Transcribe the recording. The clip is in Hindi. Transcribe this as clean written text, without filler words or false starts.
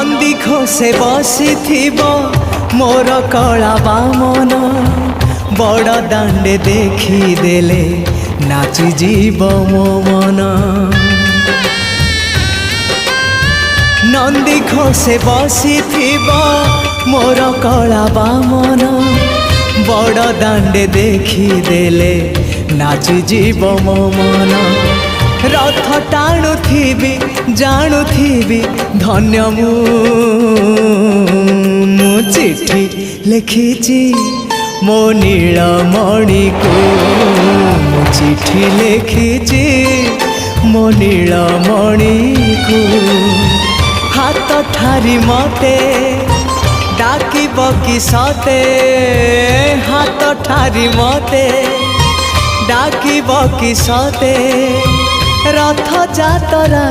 नंदी घोषे बसी मोर कला बामन बड़ दांडे देखी देले नाची जीव मो मन। नंदी घोषे बसी मोर कला बामन बड़ दांडे देखी देले नाची जीव मो मन। रथ टाणुथिबी जाणुथिबी धन्य मु चिठी लिखिची मो नीलमणि को मु चिठी लिखिची मो नीलमणि को। हाथ ठारी मते डाकिब कि सते हाथ ठारी मते डाकिब कि सते रथ जातरा।